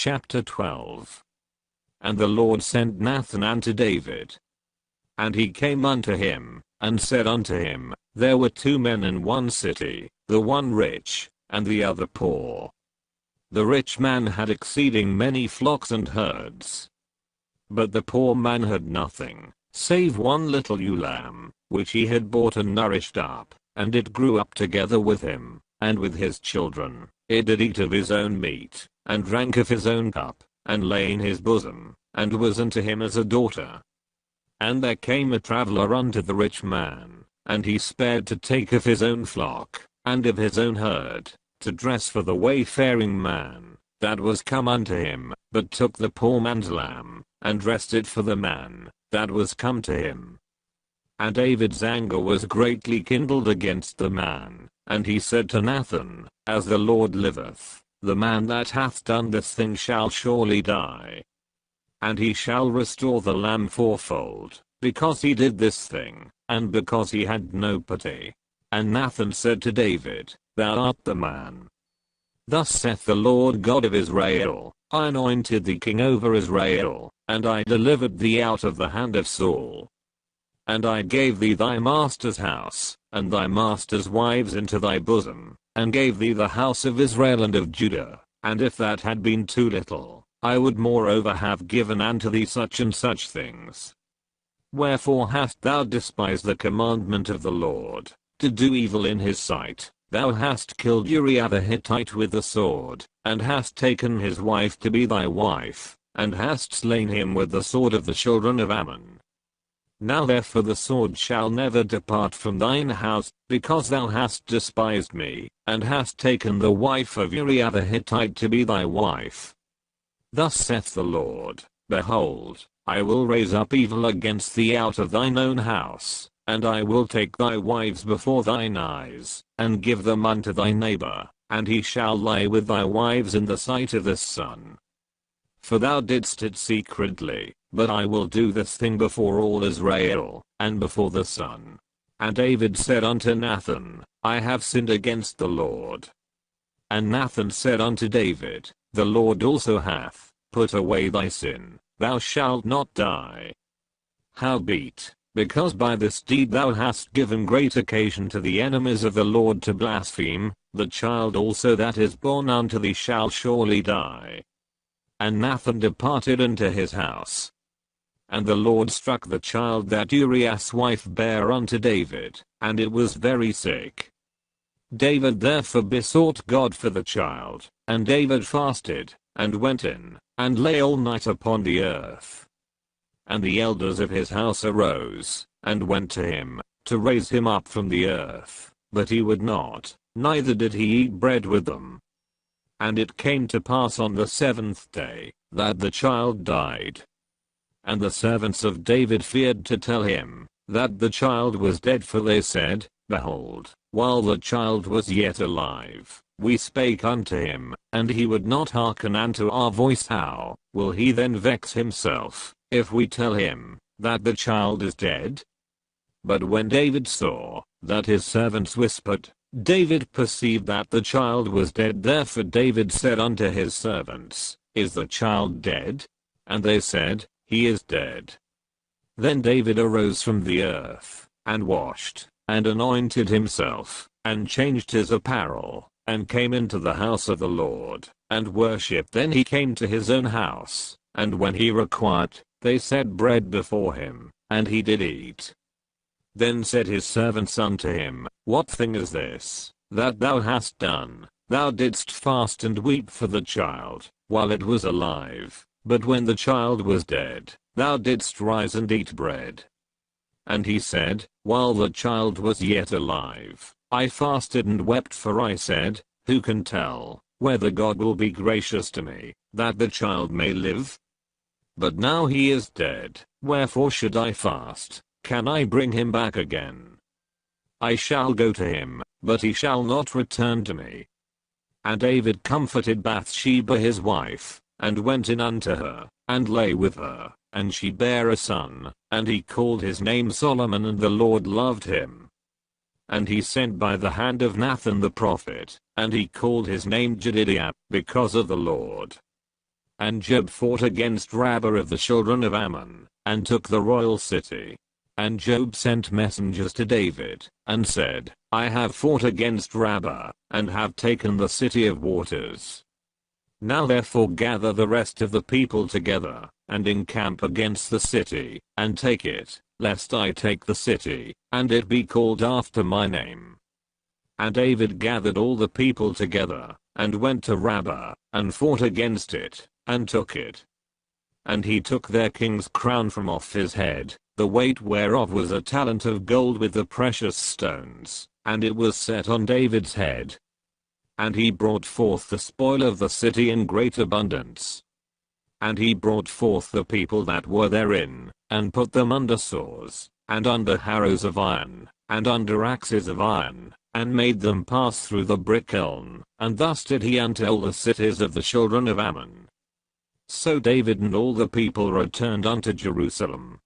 Chapter 12. And the Lord sent Nathan unto David. And he came unto him, and said unto him, There were 2 men in one city, the one rich, and the other poor. The rich man had exceeding many flocks and herds. But the poor man had nothing, save one little ewe lamb, which he had bought and nourished up, and it grew up together with him, and with his children. It did eat of his own meat, and drank of his own cup, and lay in his bosom, and was unto him as a daughter. And there came a traveller unto the rich man, and he spared to take of his own flock, and of his own herd, to dress for the wayfaring man, that was come unto him, but took the poor man's lamb, and dressed it for the man, that was come to him. And David's anger was greatly kindled against the man, and he said to Nathan, As the Lord liveth, the man that hath done this thing shall surely die. And he shall restore the lamb fourfold, because he did this thing, and because he had no pity. And Nathan said to David, Thou art the man. Thus saith the Lord God of Israel, I anointed thee king over Israel, and I delivered thee out of the hand of Saul. And I gave thee thy master's house, and thy master's wives into thy bosom, and gave thee the house of Israel and of Judah, and if that had been too little, I would moreover have given unto thee such and such things. Wherefore hast thou despised the commandment of the Lord, to do evil in his sight? Thou hast killed Uriah the Hittite with the sword, and hast taken his wife to be thy wife, and hast slain him with the sword of the children of Ammon. Now therefore the sword shall never depart from thine house, because thou hast despised me, and hast taken the wife of Uriah the Hittite to be thy wife. Thus saith the Lord, Behold, I will raise up evil against thee out of thine own house, and I will take thy wives before thine eyes, and give them unto thy neighbor, and he shall lie with thy wives in the sight of the sun. For thou didst it secretly, but I will do this thing before all Israel, and before the sun. And David said unto Nathan, I have sinned against the Lord. And Nathan said unto David, The Lord also hath put away thy sin, thou shalt not die. Howbeit, because by this deed thou hast given great occasion to the enemies of the Lord to blaspheme, the child also that is born unto thee shall surely die. And Nathan departed into his house. And the Lord struck the child that Uriah's wife bare unto David, and it was very sick. David therefore besought God for the child, and David fasted, and went in, and lay all night upon the earth. And the elders of his house arose, and went to him, to raise him up from the earth, but he would not, neither did he eat bread with them. And it came to pass on the 7th day, that the child died. And the servants of David feared to tell him, that the child was dead, for they said, Behold, while the child was yet alive, we spake unto him, and he would not hearken unto our voice. How will he then vex himself, if we tell him, that the child is dead? But when David saw, that his servants whispered, David perceived that the child was dead. Therefore David said unto his servants, Is the child dead? And they said, He is dead. Then David arose from the earth, and washed, and anointed himself, and changed his apparel, and came into the house of the Lord, and worshipped. Then he came to his own house, and when he required, they set bread before him, and he did eat. Then said his servants unto him, What thing is this, that thou hast done? Thou didst fast and weep for the child, while it was alive, but when the child was dead, thou didst rise and eat bread. And he said, While the child was yet alive, I fasted and wept, for I said, Who can tell, whether God will be gracious to me, that the child may live? But now he is dead, wherefore should I fast? Can I bring him back again? I shall go to him, but he shall not return to me. And David comforted Bathsheba his wife, and went in unto her, and lay with her, and she bare a son, and he called his name Solomon, and the Lord loved him. And he sent by the hand of Nathan the prophet, and he called his name Jedidiah, because of the Lord. And Job fought against Rabbah of the children of Ammon, and took the royal city. And Job sent messengers to David, and said, I have fought against Rabbah, and have taken the city of waters. Now therefore gather the rest of the people together, and encamp against the city, and take it, lest I take the city, and it be called after my name. And David gathered all the people together, and went to Rabbah, and fought against it, and took it. And he took their king's crown from off his head, the weight whereof was a talent of gold with the precious stones, and it was set on David's head. And he brought forth the spoil of the city in great abundance. And he brought forth the people that were therein, and put them under saws, and under harrows of iron, and under axes of iron, and made them pass through the brick kiln, and thus did he unto all the cities of the children of Ammon. So David and all the people returned unto Jerusalem,